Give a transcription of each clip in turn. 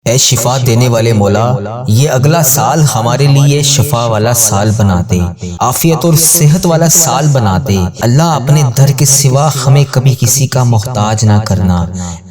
اے شفا دینے والے مولا، یہ اگلا سال ہمارے لیے شفا والا سال بنا دے، عافیت اور صحت والا سال بنا دے۔ اللہ اپنے در کے سوا ہمیں کبھی کسی کا محتاج نہ کرنا۔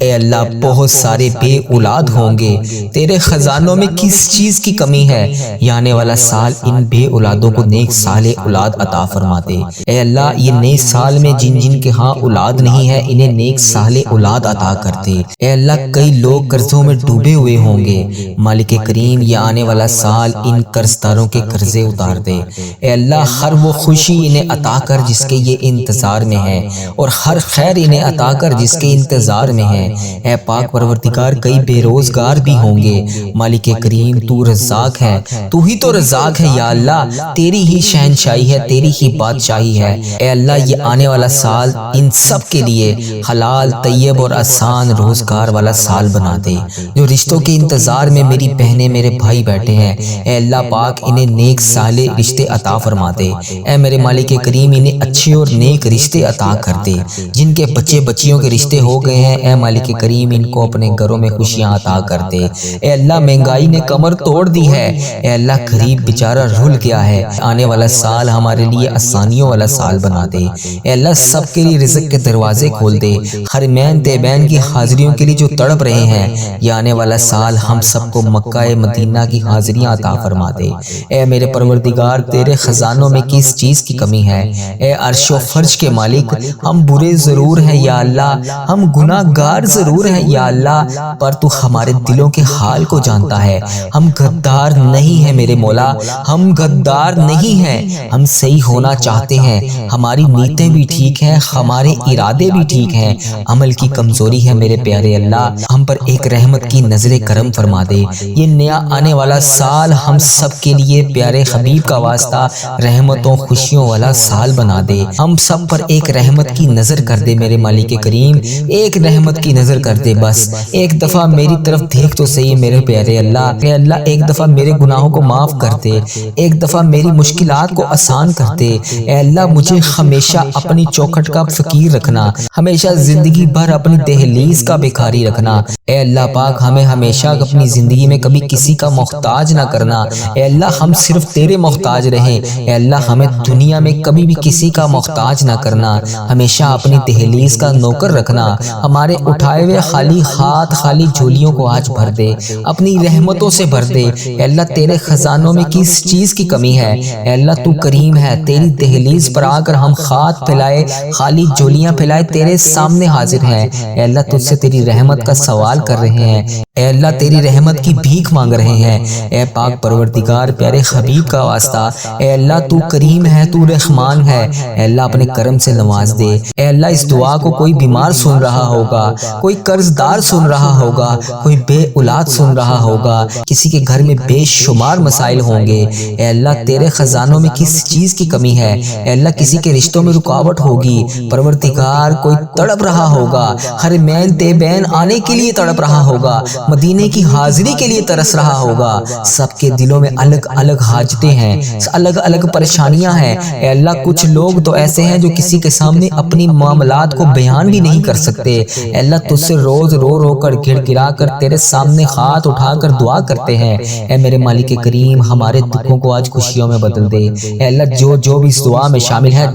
اے اللہ، بہت سارے بے اولاد ہوں گے، تیرے خزانوں میں کس چیز کی کمی ہے؟ یہ آنے والا سال ان بے اولادوں کو نیک سال اولاد عطا فرما دے۔ اے اللہ، یہ نئے سال میں جن جن کے ہاں اولاد نہیں ہے، انہیں نیک سال اولاد عطا کر دے۔ اے اللہ، کئی لوگ قرضوں میں ڈوبے ہوئے ہوں گے، مالک کریم یہ آنے والا سال ان قرضداروں کے قرضے اتار دے۔ اے اللہ، ہر وہ خوشی انہیں عطا کر جس کے یہ انتظار میں ہے، اور ہر خیر انہیں عطا کر جس کے انتظار میں ہے۔ اے پاک پروردگار، کئی بے روزگار بھی ہوں گے، مالک کریم تو رزاق ہے، تو ہی تو رزاق ہے یا اللہ، تیری ہی شہنشاہی ہے، تیری ہی بادشاہی ہے۔ اے اللہ، یہ آنے والا سال ان سب کے لیے حلال، طیب اور آسان روزگار والا سال بنا دے۔ جو رشتوں کے انتظار میں میری بہنیں، میرے بھائی بیٹھے ہیں، اے اللہ پاک انہیں نیک صالح رشتے عطا فرما دے۔ اے میرے مالک کریم، انہیں اچھے اور نیک رشتے عطا کر دے۔ جن کے بچے بچیوں کے رشتے ہو گئے ہیں، اے مالک کریم ان کو اپنے گھروں میں خوشیاں عطا کر دے۔ اے اللہ، مہنگائی نے کمر توڑ دی ہے، اے اللہ غریب بیچارہ رل گیا ہے، آنے والا سال ہمارے لیے آسانیوں والا سال بنا دے۔ اے اللہ، سب کے لیے رزق کے دروازے کھول دے۔ حرمین طیبین کی حاضریوں کے لیے جو تڑپ رہے ہیں، یہ آنے والا سال ہم سب کو مکہ مدینہ کی حاضریاں عطا فرما دے۔ اے میرے پروردگار، تیرے خزانوں میں کس چیز کی کمی ہے؟ اے عرش و فرش کے مالک، ہم برے ضرور ہیں یا اللہ، ہم گناہ گار ضرور ہیں یا اللہ، پر تو ہمارے دلوں کے حال کو جانتا ہے۔ ہم غدار نہیں ہیں میرے مولا، ہم غدار نہیں ہیں، ہم صحیح ہونا چاہتے ہیں، ہماری نیتیں بھی ٹھیک ہیں، ہمارے ارادے بھی ٹھیک ہیں، عمل کی کمزوری ہے میرے پیارے اللہ، ہم پر ایک رحمت کی نظر کرم فرما دے۔ یہ نیا آنے والا سال ہم سب کے لیے پیارے حبیب کا واسطہ رحمتوں خوشیوں والا سال بنا دے۔ ہم سب پر ایک رحمت کی نظر کر دے میرے مالک کریم، ایک رحمت کی نظر کر دے، بس ایک دفعہ میری طرف دیکھ تو صحیح میرے پیارے اللہ۔ اے اللہ، ایک دفعہ میرے گناہوں کو معاف کر دے، ایک دفعہ میری مشکلات کو آسان کر دے۔ اے اللہ، مجھے ہمیشہ اپنی چوکھٹ کا فقیر رکھنا، ہمیشہ زندگی بھر اپنی دہلیز کا بھکاری رکھنا۔ اے اللہ پاک، ہمیں ہمیشہ اپنی زندگی میں کبھی کسی کا محتاج نہ کرنا۔ اے اللہ، ہم صرف تیرے محتاج رہیں۔ اے اللہ، ہمیں دنیا میں کبھی بھی کسی کا محتاج نہ کرنا، ہمیشہ اپنی دہلیز کا نوکر رکھنا۔ ہمارے اٹھائے ہوئے خالی ہاتھ، خالی جھولیوں کو آج بھر دے، اپنی رحمتوں سے بھر دے۔ اے اللہ، تیرے خزانوں میں کس چیز کی کمی ہے؟ اے اللہ، تو کریم ہے، تیری دہلیز پر آ کر ہم ہاتھ پھیلائے، خالی جھولیاں پھیلائے تیرے سامنے حاضر ہیں۔ اے اللہ، تجھ سے تیری رحمت کا سوال کر رہے ہیں، اے اللہ تیری رحمت کی بھیک مانگ رہے ہیں۔ اے پاک پروردگار، پیارے حبیب کا واسطہ، اے اللہ تو کریم ہے، تو رحمان ہے، اے اللہ اپنے کرم سے نواز دے۔ اے اللہ، اس دعا کو کوئی بیمار سن رہا ہوگا، کوئی قرض دار سن رہا ہوگا، کوئی بے اولاد سن رہا ہوگا، کسی کے گھر میں بے شمار مسائل ہوں گے۔ اے اللہ، تیرے خزانوں میں کس چیز کی کمی ہے؟ اے اللہ، کسی کے رشتوں میں رکاوٹ ہوگی، پروردگار کوئی تڑپ رہا ہوگا، حرمین طیبین آنے کے لیے تڑپ رہا ہوگا، مدینے کی حاضری کے لیے ترس رہا ہوگا۔ سب کے دلوں میں الگ الگ حاجتیں ہیں، الگ الگ پریشانیاں ہیں۔ اے اللہ، کچھ لوگ تو ایسے ہیں جو کسی کے سامنے اپنی معاملات کو بیان بھی نہیں کر سکتے۔ اے اللہ، تجھ سے روز رو رو کر گڑ گڑا کر تیرے سامنے ہاتھ اٹھا کر دعا کرتے ہیں۔ اے میرے مالک کریم، ہمارے دکھوں کو آج خوشیوں میں بدل دے۔ اے اللہ، جو بھی اس دعا میں شامل ہے،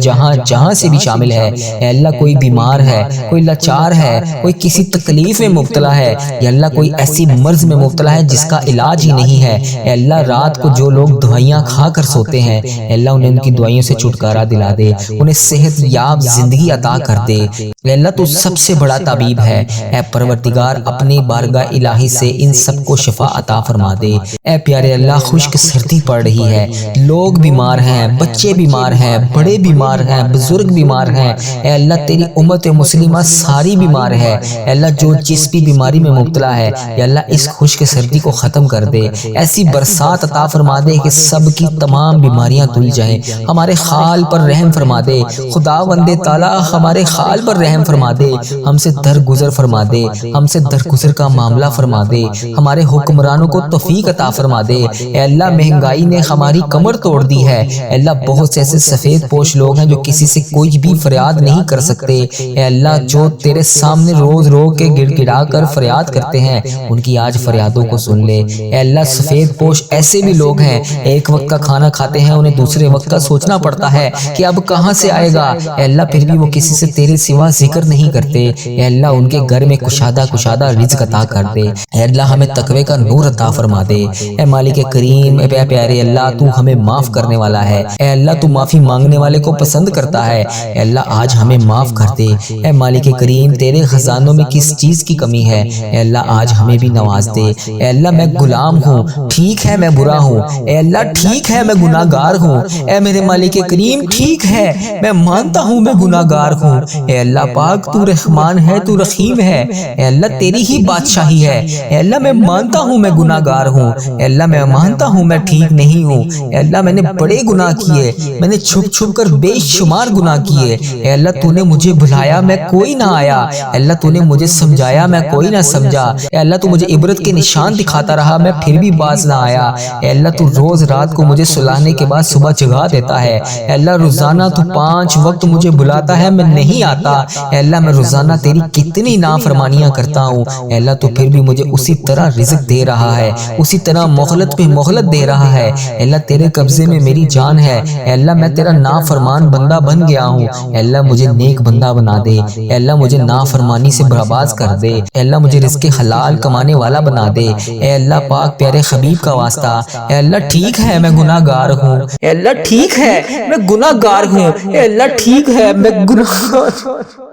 جہاں سے بھی شامل ہے، اے اللہ کوئی بیمار ہے، کوئی لاچار ہے، کوئی کسی تکلیف میں مبتلا ہے، یا اللہ کوئی ایسی مرض میں مبتلا ہے جس کا علاج ہی نہیں ہے، اے اللہ رات کو جو لوگ دوائیاں کھا کر سوتے ہیں، اے اللہ انہیں ان کی دوائیوں سے چھٹکارا دلا دے، انہیں صحت یاب زندگی عطا کر دے۔ اے اللہ، تو سب سے بڑا طبیب ہے، اے پروردگار اپنی بارگاہ الہی سے ان سب کو شفا عطا فرما دے۔ اے پیارے اللہ، خشک سردی پڑ رہی ہے، لوگ بیمار ہیں، بچے بیمار ہیں، بڑے بیمار ہیں، بزرگ بیمار ہیں، اے اللہ تیری امت مسلمہ ساری بیمار ہے۔ اے اللہ، جو جس بھی بیماری میں مبتلا ہے، یا اللہ اس خشک سردی کو ختم کر دے، ایسی برسات عطا فرما دے کہ سب کی تمام بیماریاں دھل جائیں۔ ہمارے حال پر رحم فرما دے خداوند تعالیٰ، ہمارے حال پر رحم فرما دے، ہم سے درگزر فرما دے، ہم سے درگزر کا معاملہ فرما دے، ہمارے حکمرانوں کو توفیق عطا فرما دے۔ اے اللہ، مہنگائی نے ہماری کمر توڑ دی ہے، اے اللہ بہت سے ایسے سفید پوش لوگ ہیں جو کسی سے کوئی بھی فریاد نہیں کر سکتے، اے اللہ جو تیرے سامنے روز رو کے گڑ گڑا کر فریاد کرتے ہیں، ان کی آج فریادوں کو سن لے۔ اے اللہ سفید پوش ایسے بھی لوگ ہیں، ایک وقت کا کھانا کھاتے ہیں، انہیں دوسرے وقت کا سوچنا پڑتا ہے کہ اب کہاں سے آئے گا۔ اے اللہ پھر بھی وہ کسی سے تیرے سوا ذکر نہیں کرتے۔ اے اللہ ان کے گھر میں کشادہ کشادہ رزق عطا کر دے۔ اے اللہ ہمیں تقوی کا نور عطا فرما دے۔ اے مالک کریم، اے پیارے اللہ، تو ہمیں معاف کرنے والا ہے۔ اے اللہ تو معافی مانگنے والے کو پسند کرتا ہے۔ اے اللہ آج ہمیں معاف کر دے۔ اے مالک کریم، تیرے خزانوں میں کس چیز کی کمی ہے؟ اے اللہ آج ہمیں بھی نواز دے۔ اے اللہ میں غلام ہوں، ٹھیک ہے میں برا ہوں۔ اے اللہ ٹھیک ہے میں گناہ گار ہوں۔ اے میرے مالک کریم ٹھیک ہے میں مانتا ہوں میں گناہ گار ہوں۔ اے اللہ پاک تو رحمان ہے، تو رحیم ہے۔ اے اللہ تیری ہی بادشاہی ہے۔ اے اللہ میں مانتا ہوں میں گناہ گار ہوں۔ اے اللہ میں مانتا ہوں میں ٹھیک نہیں ہوں۔ اے اللہ میں نے بڑے گناہ کیے، میں نے چھپ چھپ کر بے شمار گناہ کیے۔ اے اللہ تو نے مجھے بلایا میں کوئی نہ آیا۔ اے اللہ تو نے مجھے سمجھایا میں کوئی نہ سمجھا۔ اے اللہ تو مجھے عبرت کے نشان دکھاتا رہا میں پھر بھی باز نہ آیا۔ اے اللہ تو روز رات کو مجھے سلانے کے بعد صبح جگا دیتا ہے۔ اے اللہ روزانہ تو 5 وقت مجھے بلاتا ہے میں نہیں آتا۔ اے اللہ میں روزانہ تیری کتنی نافرمانیاں کرتا ہوں۔ اے اللہ تو پھر بھی مجھے اسی طرح رزق دے رہا ہے، اسی طرح مہلت پہ مہلت دے رہا ہے۔ اے اللہ تیرے قبضے میں میری جان ہے۔ اے اللہ میں تیرا نافرمان بندہ بن گیا ہوں۔ اے اللہ مجھے نیک بندہ بنا دے۔ اے اللہ مجھے نافرمانی سے برباد کر دے۔ اے اللہ مجھے رزق حلال کمانے والا بنا دے۔ اے اللہ پاک پیارے حبیب کا واسطہ۔ اے اللہ ٹھیک ہے میں گناہ گار ہوں۔ اے اللہ ٹھیک ہے میں گناہ گار ہوں۔ اے اللہ ٹھیک ہے میں گناہ گار ہوں۔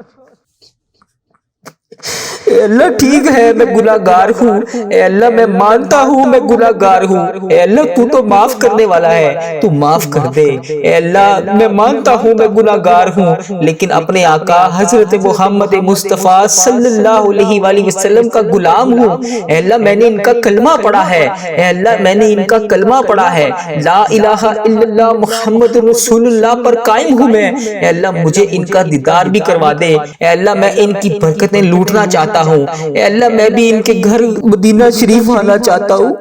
اے اللہ ٹھیک ہے میں گناہ گار ہوں۔ اے اللہ میں مانتا ہوں میں گناہ گار ہوں۔ اے اللہ تو تو معاف کرنے والا ہے، تو معاف کر دے۔ اے اللہ میں مانتا ہوں میں گناہ گار ہوں، لیکن اپنے آقا حضرت محمد مصطفیٰ صلی اللہ علیہ وآلہ وسلم کا غلام ہوں۔ اے اللہ میں نے ان کا کلمہ پڑھا ہے۔ اے اللہ میں نے ان کا کلمہ پڑھا ہے، لا الہ الا اللہ محمد رسول اللہ پر قائم ہوں میں۔ اے اللہ مجھے ان کا دیدار بھی کروا دے۔ اے اللہ میں ان کی برکتیں لوٹنا چاہتا ہوں۔ اے اللہ میں بھی ان کے گھر مدینہ شریف آنا چاہتا ہوں۔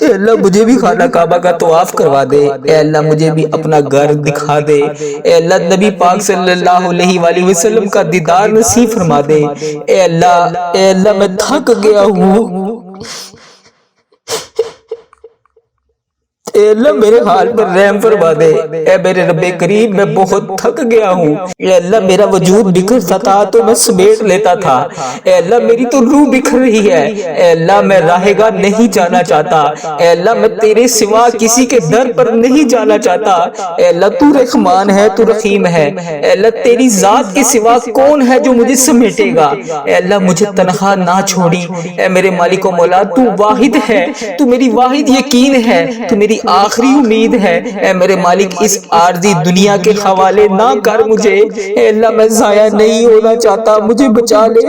اے اللہ مجھے بھی خانہ کعبہ کا طواف کروا دے۔ اے اللہ مجھے بھی اپنا گھر دکھا دے۔ اے اللہ نبی پاک صلی اللہ علیہ وآلہ وسلم کا دیدار نصیب فرما دے۔ اے اللہ میں تھک گیا ہوں۔ اے اللہ میرے حال پر رحم فرما دے۔ اے میرے رب کریم میں بہت تھک گیا ہوں۔ اے اللہ میرا وجود بکھرتا تھا تو میں سمیٹ لیتا تھا۔ اے اللہ میری تو روح بکھر رہی ہے۔ اے اللہ میں راہ گاہ نہیں جانا چاہتا۔ اے اللہ میں تیرے سوا کسی کے در پر نہیں جانا چاہتا۔ اے اللہ تو رحمان ہے، تو رحیم ہے۔ اے اللہ تیری ذات کے سوا کون ہے جو مجھے سمیٹے گا؟ اے اللہ مجھے تنہا نہ چھوڑی۔ اے میرے مالک و مولا تو واحد ہے، تو میری واحد یقین ہے، تو میری آخری امید ہے۔ اے میرے مالک اس عارضی دنیا کے حوالے نہ کر مجھے۔ اے اللہ میں ضائع نہیں ہونا چاہتا، مجھے بچا لے۔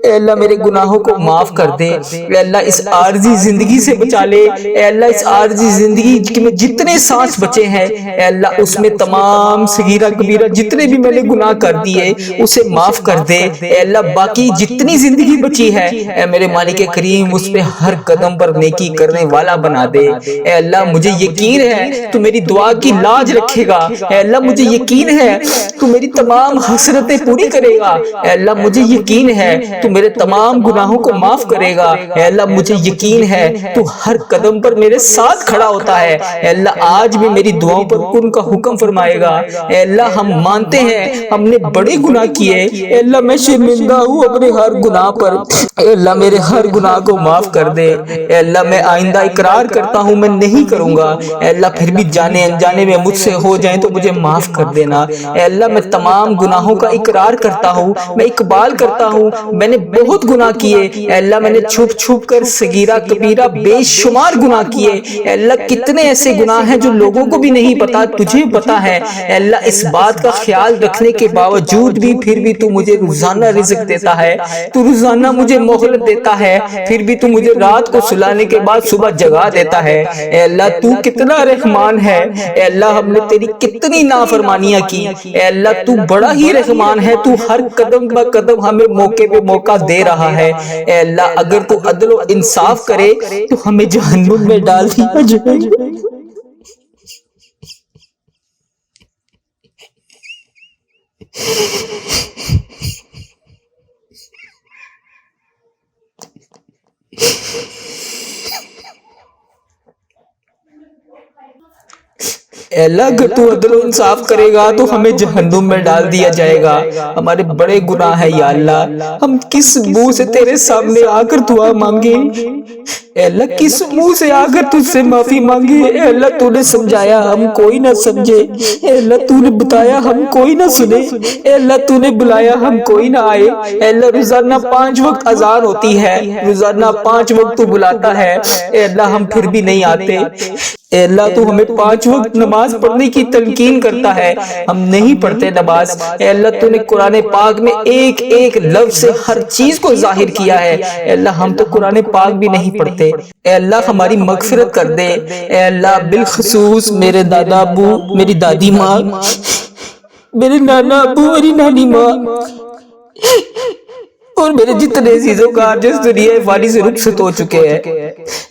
اے اللہ میرے گناہوں کو معاف کر دے۔ اے اللہ اس عارضی زندگی سے بچا لے۔ اے اللہ اس عارضی زندگی میں جتنے سانس بچے ہیں، اے اللہ اس میں تمام صغیرہ کبیرہ جتنے بھی میں نے گناہ کر دیے اسے معاف کر دے۔ اے اللہ باقی جتنی زندگی بچی ہے اے میرے مالک کریم اس پہ ہر قدم پر نیکی کرنے والا بنا دے۔ اے اللہ مجھے یقین ہے تو میری دعا کی لاج رکھے گا۔ اے اللہ مجھے یقین ہے تو میری تمام حسرتیں پوری کرے گا۔ اے اللہ مجھے یقین ہے تو میرے تمام گناہوں کو معاف کرے گا۔ اے اللہ مجھے یقین ہے تو ہر قدم پر میرے ساتھ کھڑا ہوتا ہے۔ اے اللہ آج بھی میری دعاؤں پر کن کا حکم فرمائے گا۔ اے اللہ ہم مانتے ہیں ہم نے بڑے گناہ کیے۔ اے اللہ میں شرمندہ ہوں اپنے ہر گناہ پر۔ اے اللہ میرے ہر گناہ کو معاف کر دے۔ اے اللہ میں آئندہ اقرار کرتا ہوں میں نہیں کروں گا۔ اے اللہ پھر بھی جانے انجانے میں مجھ سے ہو جائیں تو مجھے معاف کر دینا۔ اے اللہ میں تمام گناہوں کا اقرار کرتا ہوں، میں اقبال کرتا ہوں میں نے بہت گناہ کیے۔ اے اللہ میں نے چھپ چھپ کر صغیرہ کبیرہ بے شمار گناہ کیے۔ اے اللہ کتنے ایسے گناہ ہیں جو لوگوں کو بھی نہیں پتا، تجھے پتا ہے۔ اے اللہ اس بات کا خیال رکھنے کے باوجود بھی پھر بھی تو مجھے روزانہ رزق دیتا ہے، تو روزانہ مجھے مہلت دیتا ہے، پھر بھی تو مجھے رات کو سلانے کے بعد صبح جگا دیتا ہے۔ اے اللہ تو کتنا رحمان ہے۔ اے اللہ ہم نے تیری کتنی نافرمانیاں کی۔ اے اللہ تو بڑا ہی رحمان ہے، تو ہر قدم بہ قدم ہمیں موقع پہ موقع دے رہا ہے۔ اے اللہ اگر تو عدل و انصاف کرے تو ہمیں جہنم میں ڈال دیا جائے۔ اے اللہ اگر تو عدل و انصاف کرے گا تو ہمیں جہنم میں ڈال دیا جائے گا، ہمارے بڑے گناہ ہیں یا اللہ، ہم کس منہ سے تیرے سامنے آ کر دعا مانگے؟ اے اللہ کس منہ سے آ کر تجھ سے معافی مانگے؟ اے اللہ تو نے سمجھایا ہم کوئی نہ سمجھے، اے اللہ تو نے بتایا ہم کوئی نہ سنے، اے اللہ تو نے بلایا ہم کوئی نہ آئے۔ اے اللہ روزانہ 5 وقت اذان ہوتی ہے، روزانہ 5 وقت تو بلاتا ہے، اے اللہ ہم پھر بھی نہیں آتے۔ اے اللہ تو ہمیں 5 وقت نماز پڑھنے کی تلقین کرتا ہے، ہم نہیں پڑھتے نماز۔ اے اللہ تو نے قرآن پاک میں ایک ایک لفظ سے ہر چیز کو ظاہر کیا ہے، اے اللہ ہم تو قرآن پاک بھی نہیں پڑھتے۔ اے اللہ ہماری مغفرت کر دے، اے اللہ بالخصوص میرے دادا ابو، میری دادی ماں، میرے نانا ابو، میری نانی ماں اور میرے جتنے عزیزوں کا جس دنیا فانی سے رخصت ہو چکے ہیں،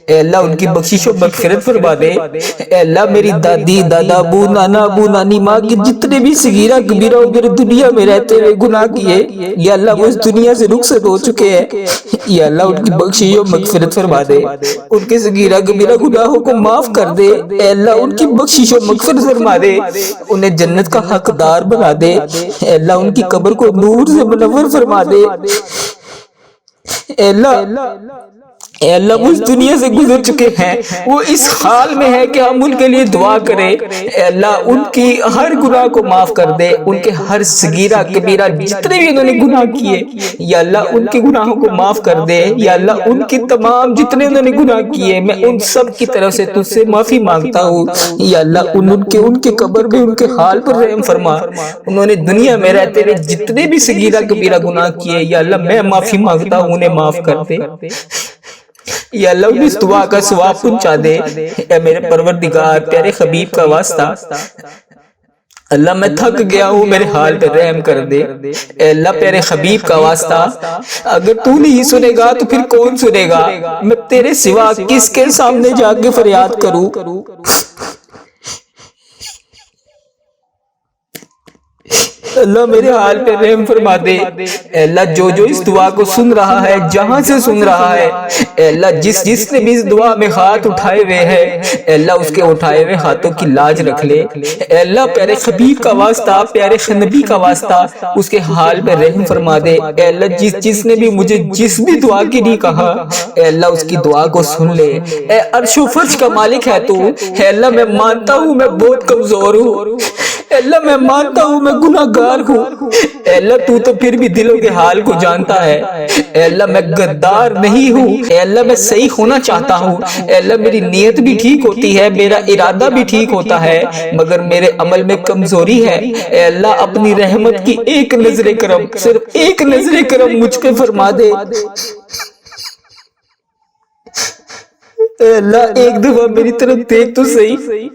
اے اللہ ان کی بخشش و مغفرت فرما دے۔ اے اللہ میری دادی، دادا ابو، نانا ابو، نانی ماں کے جتنے بھی صغیرہ کبیرہ میرے دنیا میں رہتے ہوئے گناہ کیے، یا اللہ وہ اس دنیا سے رخصت ہو چکے ہیں، یا اللہ ان کی بخشش و مغفرت فرما دے، ان کے صغیرہ کبیرہ گناہوں کو معاف کر دے۔ اے اللہ ان کی بخشش و مغفرت فرما دے، انہیں جنت کا حقدار بنا دے۔ اے اللہ ان کی قبر کو نور سے منور فرما دے۔ اے اللہ وہ اس دنیا سے گزر چکے ہیں، وہ اس حال میں ہے کہ ہم ان کے لیے دعا کریں۔ اے اللہ ان کی ہر گناہ کو معاف کر دے، ان کے ہر صغیرہ کبیرہ جتنے بھی انہوں نے گناہ کیے، یا اللہ ان کے گناہوں کو معاف کر دے۔ یا اللہ ان کے تمام جتنے انہوں نے گناہ کیے میں ان سب کی طرف سے تجھ سے معافی مانگتا ہوں۔ یا اللہ ان کے قبر میں ان کے حال پر رحم فرما، انہوں نے دنیا میں رہتے ہوئے جتنے بھی صغیرہ کبیرہ گناہ کیے، یا اللہ میں معافی مانگتا ہوں انہیں معاف کر دے۔ یا اللہ انہیں اس دعا کا ثواب پہنچا دے۔ اے میرے پروردگار پیارے حبیب کا واسطہ، اللہ میں تھک گیا ہوں، میرے حال پہ رحم کر دے۔ اے اللہ پیارے حبیب کا واسطہ، اگر تو نہیں سنے گا تو پھر کون سنے گا؟ میں تیرے سوا کس کے سامنے جا کے فریاد کروں؟ اللہ میرے حال پہ رحم فرما دے۔ اے اللہ جو اس دعا کو سن رہا ہے، جہاں سے سن رہا ہے، اے اللہ جس نے بھی اس دعا میں ہاتھ اٹھائے ہوئے ہیں، اے اللہ اس کے اٹھائے ہوئے ہاتھوں کی لاج رکھ لے۔ اے اللہ پیارے حبیب کا واسطہ، پیارے نبی کا واسطہ، اس کے حال پہ رحم فرما دے۔ اے اللہ جس نے بھی مجھے جس بھی دعا کی نہیں کہا، اے اللہ اس کی دعا کو سن لے۔ اے عرش و فرش کا مالک ہے تو، اے اللہ میں مانتا ہوں میں بہت کمزور ہوں، اے اللہ میں مانتا ہوں میں گناہگار ہوں، اے اللہ تو پھر بھی دلوں کے حال کو جانتا ہے۔ اے اللہ میں غدار نہیں ہوں، اے اللہ میں صحیح ہونا چاہتا ہوں، اے اللہ میری نیت بھی ٹھیک ہوتی ہے، میرا ارادہ بھی ٹھیک ہوتا ہے، مگر میرے عمل میں کمزوری ہے۔ اے اللہ اپنی رحمت کی ایک نظر کرم، صرف ایک نظر کرم مجھ پہ فرما دے۔ اے اللہ ایک دفعہ میری طرف دیکھ تو صحیح،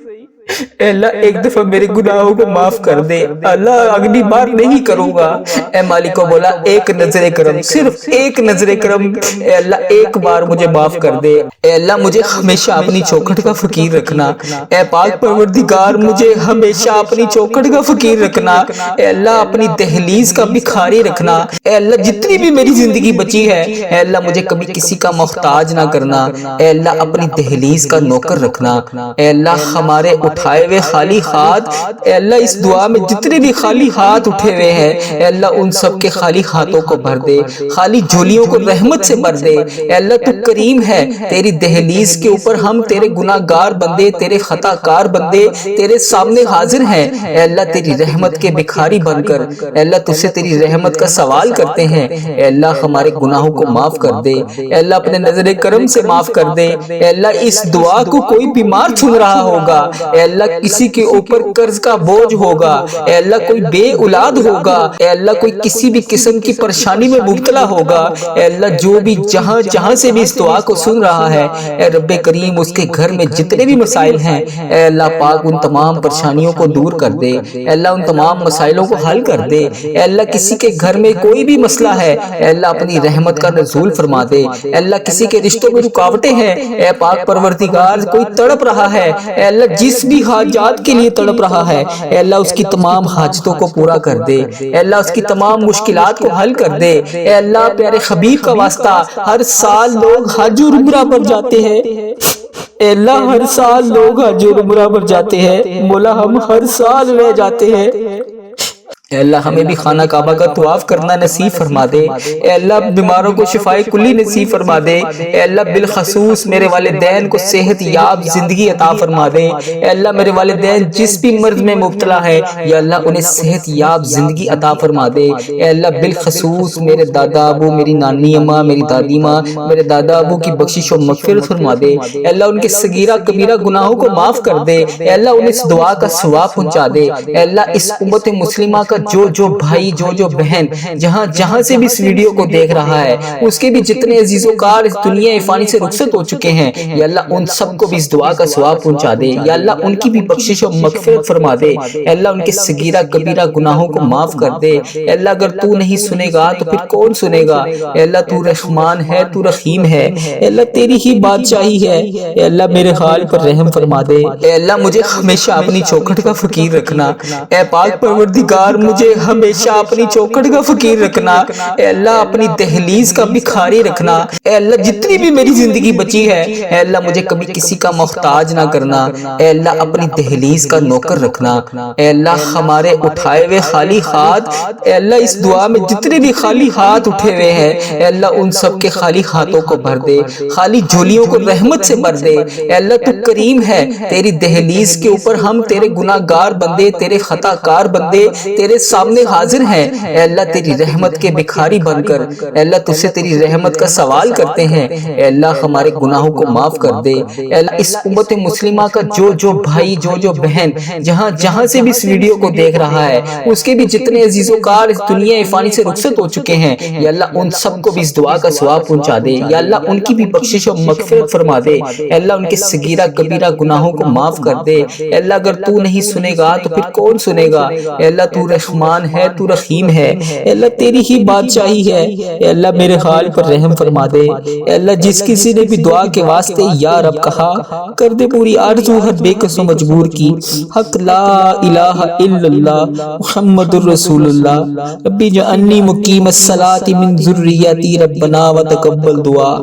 اے اللہ ایک دفعہ میرے گناہوں کو معاف کر دے۔ اللہ اگلی بار نہیں کروں گا۔ اے مالک و مولا ایک نظر کرم، صرف ایک نظر کرم، اے اللہ ایک بار مجھے معاف کر دے۔ اے اللہ مجھے ہمیشہ اپنی چوکھٹ کا فقیر رکھنا، اے پاک پروردگار مجھے ہمیشہ اپنی چوکھٹ کا فقیر رکھنا، اے اللہ اپنی دہلیز کا بھکاری رکھنا۔ اے اللہ جتنی بھی میری زندگی بچی ہے، اے اللہ مجھے کبھی کسی کا محتاج نہ کرنا، اے اللہ اپنی دہلیز کا نوکر رکھنا۔ اے اللہ ہمارے اٹھائے ہوئے خالی ہاتھ، اے اللہ اس دعا میں جتنے بھی خالی ہاتھ اٹھے ہوئے ہیں، اے اللہ ان سب کے خالی ہاتھوں کو بھر دے، خالی جھولیوں کو رحمت سے بھر دے۔ اے اللہ تو کریم ہے، تیری دہلیز کے اوپر ہم تیرے گناہگار بندے، تیرے خطا کار بندے تیرے سامنے حاضر ہیں۔ اے اللہ تیری رحمت کے بھکاری بن کر، اے اللہ تجھ سے تیری رحمت کا سوال کرتے ہیں۔ اے اللہ ہمارے گناہوں کو معاف کر دے، اے اللہ اپنے نظر کرم سے معاف کر دے۔ اے اللہ اس دعا کو کوئی بیمار سن رہا ہوگا، اے اللہ کسی کے اوپر قرض کا بوجھ ہوگا، اے اللہ کوئی بے اولاد ہوگا، اے اللہ کوئی کسی بھی قسم کی پریشانی میں مبتلا ہوگا، اے اللہ جو بھی جہاں سے بھی اس دعا کو سن رہا ہے، اے رب کریم اس کے گھر میں جتنے بھی مسائل ہیں، اے اللہ پاک ان تمام پریشانیوں کو دور کر دے، اے اللہ ان تمام مسائلوں کو حل کر دے۔ اے اللہ کسی کے گھر میں کوئی بھی مسئلہ ہے، اے اللہ اپنی رحمت کا نزول فرما دے۔ اے اللہ کسی کے رشتوں میں رکاوٹیں ہیں، اے پاک پروردگار کوئی تڑپ رہا ہے، اے اللہ جس بھی حاجات کے لیے تڑپ رہا ہے، اے اللہ اس کی تمام حاجتوں کو پورا کر دے، اے اللہ اس کی تمام مشکلات کو حل کر دے۔ اے اللہ پیارے حبیب کا واسطہ، ہر سال لوگ حج اور عمرہ پر جاتے ہیں، اے اللہ ہر سال لوگ حج اور عمرہ پر جاتے ہیں، مولا ہم ہر سال رہ جاتے ہیں۔ اے اللہ ہمیں بھی خانہ کعبہ کا طواف کرنا نصیب فرما دے۔ اے اللہ بیماروں کو شفائے کلی نصیب فرما دے۔ اے اللہ بالخصوص میرے والدین کو صحت یاب زندگی عطا فرما دے۔ اے اللہ میرے والدین جس بھی مرض میں مبتلا ہے یا اللہ انہیں صحت یاب زندگی عطا فرما دے۔ اے اللہ بالخصوص میرے دادا ابو، میری نانی اماں، میری دادی ماں، میرے دادا ابو کی بخشش و مغفرت فرما دے۔ اے اللہ ان کے صغیرہ کبیرہ گناہوں کو معاف کر دے۔ اے اللہ انہیں اس دعا کا ثواب پہنچا دے۔ اے اللہ اس امت مسلمہ کا جو بھائی جو بہن جہاں سے بھی اس ویڈیو کو دیکھ رہا ہے، اس کے بھی جتنے عزیز و کار اس دنیا فانی سے رخصت ہو چکے ہیں، یا اللہ ان سب کو بھی اس دعا کا ثواب پہنچا دے۔ یا اللہ ان کی بھی بخشش و مغفرت فرما دے۔ اے اللہ ان کے صغیرہ کبیرہ گناہوں کو معاف کر دے۔ اے اللہ اگر تو نہیں سنے گا تو پھر کون سنے گا؟ اے اللہ تو رحمان ہے، تو رحیم ہے۔ اے اللہ تیری ہی بادشاہی ہے۔ اے اللہ میرے حال پر رحم فرما دے۔ اے اللہ مجھے ہمیشہ اپنی چوکھٹ کا فقیر رکھنا۔ اے پاک پروردگار مجھے ہمیشہ اپنی چوکھٹ کا فقیر رکھنا۔ اے اللہ اپنی دہلیز کا بھکاری رکھنا۔ اے اللہ جتنی بھی میری زندگی بچی ہے، اے اللہ مجھے کبھی کسی کا محتاج نہ کرنا۔ اے اللہ اپنی دہلیز کا نوکر رکھنا۔ اے اللہ ہمارے اٹھائے ہوئے خالی ہاتھ، اے اللہ اس دعا میں جتنے بھی خالی ہاتھ اٹھے ہوئے ہیں، اے اللہ ان سب کے خالی ہاتھوں کو بھر دے، خالی جھولیوں کو رحمت سے بھر دے۔ اے اللہ تو کریم ہے، تیری دہلیز کے اوپر ہم تیرے گناہ گار بندے، تیرے خطا کار بندے تیرے سامنے حاضر ہیں۔ اے اللہ تیری رحمت کے بھکاری بن کر اے اللہ تجھ سے تیری رحمت کا سوال کرتے ہیں۔ اے اللہ ہمارے گناہوں کو معاف کر دے۔ اے اللہ اس امت مسلمہ کا جو بھائی جو بہن جہاں سے بھی اس ویڈیو کو دیکھ رہا ہے، اس کے بھی جتنے عزیز و کار اس دنیا فانی سے رخصت ہو چکے ہیں، یا اللہ ان سب کو بھی اس دعا کا ثواب پہنچا دے۔ یا اللہ ان کی بھی بخشش و مغفرت فرما دے۔ اے اللہ ان کے صغیرہ کبیرہ گناہوں کو معاف کر دے۔ اے اللہ اگر تو نہیں سنے گا تو پھر کون سنے گا؟ اے اللہ تو رحمان ہے، تو رحیم ہے۔ اے اللہ تیری ہی بادشاہی ہے۔ اے اللہ میرے حال پر رحم فرما دے۔ اے اللہ جس کسی نے بھی دعا کے واسطے یا رب کہا، کر دے پوری آرزو ہر بے کس و مجبور کی۔ حق لا الہ الا اللہ محمد الرسول اللہ۔ ربی جعلنی مقیم الصلاۃ من ذریتی ربنا وتقبل دعا۔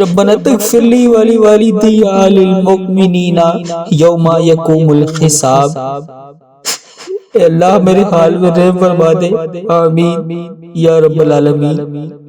ربنا تغفر لی ولی والدی وللمؤمنین یوم یقوم الحساب۔ اے اللہ میرے حال میں رحم فرما دے، آمین یا رب العالمین۔